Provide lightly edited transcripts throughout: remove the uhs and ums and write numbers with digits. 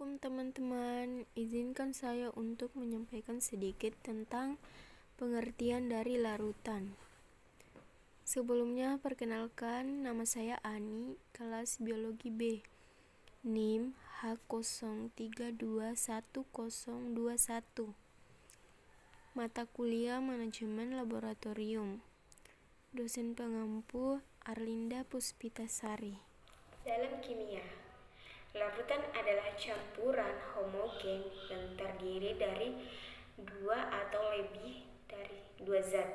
Assalamualaikum teman-teman, izinkan saya untuk menyampaikan sedikit tentang pengertian dari larutan. Sebelumnya perkenalkan, nama saya Ani, kelas Biologi B, NIM H03211021, mata kuliah Manajemen Laboratorium, dosen pengampu Arlinda Puspitasari. Dalam kimia, larutan adalah campuran homogen yang terdiri dari dua atau lebih dari dua zat.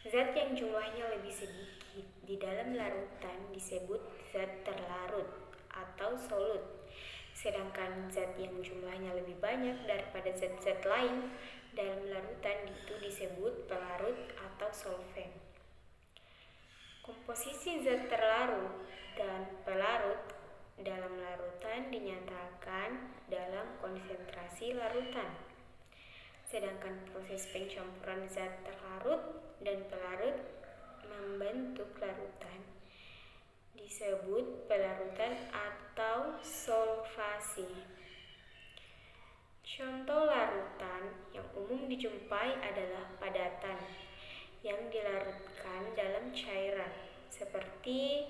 Zat yang jumlahnya lebih sedikit di dalam larutan disebut zat terlarut atau solut, sedangkan zat yang jumlahnya lebih banyak daripada zat-zat lain dalam larutan itu disebut pelarut atau solvent. Komposisi zat terlarut dan pelarut dalam larutan dinyatakan dalam konsentrasi larutan. Sedangkan proses pencampuran zat terlarut dan pelarut membentuk larutan disebut pelarutan atau solvasi. Contoh larutan yang umum dijumpai adalah padatan yang dilarutkan dalam cairan seperti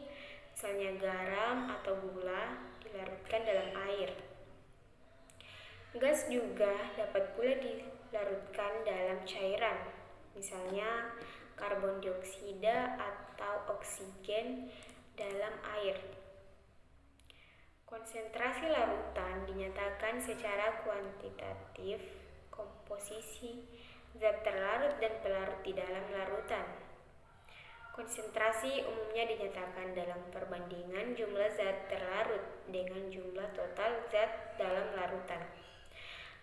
misalnya garam atau gula dilarutkan dalam air. Gas juga dapat pula dilarutkan dalam cairan, misalnya karbon dioksida atau oksigen dalam air. Konsentrasi larutan dinyatakan secara kuantitatif komposisi zat terlarut dan pelarut di dalam larutan. Konsentrasi umumnya dinyatakan dalam perbandingan jumlah zat terlarut dengan jumlah total zat dalam larutan,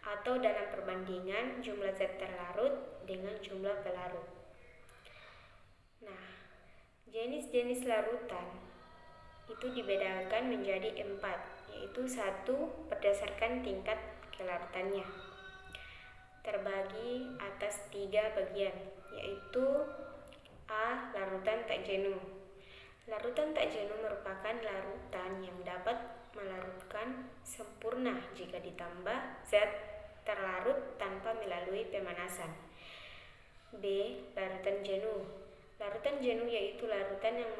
atau dalam perbandingan jumlah zat terlarut dengan jumlah pelarut. Nah, jenis-jenis larutan itu dibedakan menjadi 4, yaitu 1 berdasarkan tingkat kelarutannya, terbagi atas 3 bagian, yaitu A. Larutan tak jenuh. Larutan tak jenuh merupakan larutan yang dapat melarutkan sempurna jika ditambah zat terlarut tanpa melalui pemanasan. B. Larutan jenuh. Larutan jenuh yaitu larutan yang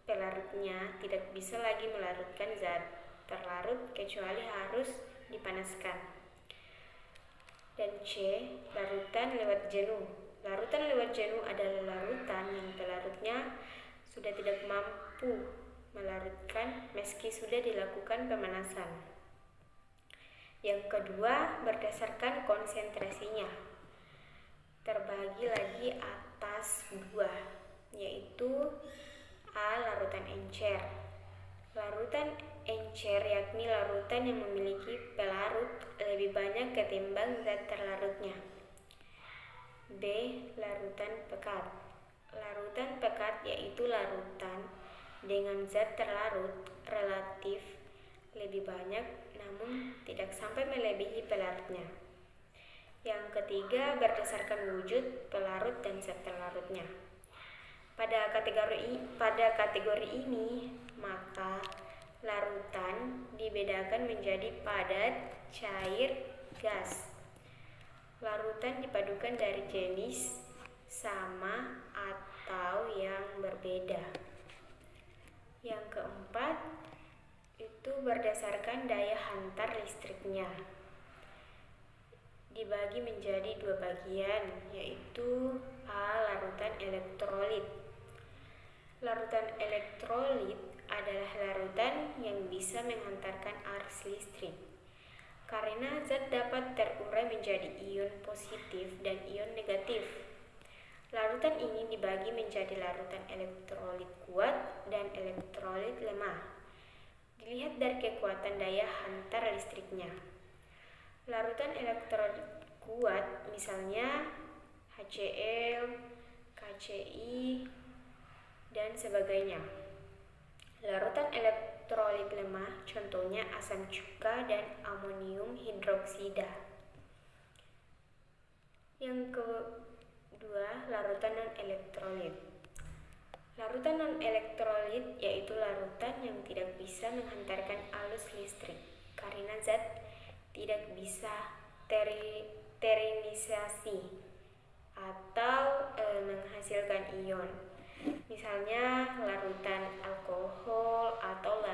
pelarutnya tidak bisa lagi melarutkan zat terlarut kecuali harus dipanaskan. Dan C. Larutan lewat jenuh. Larutan lewat jenuh adalah larutan yang pelarutnya sudah tidak mampu melarutkan meski sudah dilakukan pemanasan. Yang kedua, berdasarkan konsentrasinya, terbagi lagi atas 2, yaitu A. Larutan encer. Larutan encer yakni larutan yang memiliki pelarut lebih banyak ketimbang zat terlarutnya. B. Larutan pekat. Larutan pekat yaitu larutan dengan zat terlarut relatif lebih banyak namun tidak sampai melebihi pelarutnya. Yang ketiga, berdasarkan wujud pelarut dan zat terlarutnya. Pada kategori ini, maka larutan dibedakan menjadi padat, cair, gas. Larutan dipadukan dari jenis sama atau yang berbeda. Yang keempat, itu berdasarkan daya hantar listriknya. Dibagi menjadi 2 bagian, yaitu A. Larutan elektrolit. Larutan elektrolit adalah larutan yang bisa menghantarkan arus listrik karena zat dapat terurai menjadi ion positif dan ion negatif. Larutan ini dibagi menjadi larutan elektrolit kuat dan elektrolit lemah. Dilihat dari kekuatan daya hantar listriknya. Larutan elektrolit kuat misalnya HCl, KCl, dan sebagainya. Larutan elektrolit lemah contohnya asam cuka dan amonium hidroksida. Yang kedua, larutan non-elektrolit. Larutan non-elektrolit yaitu larutan yang tidak bisa menghantarkan arus listrik. karena zat tidak bisa terinisasi atau menghasilkan ion. Misalnya larutan alkohol atau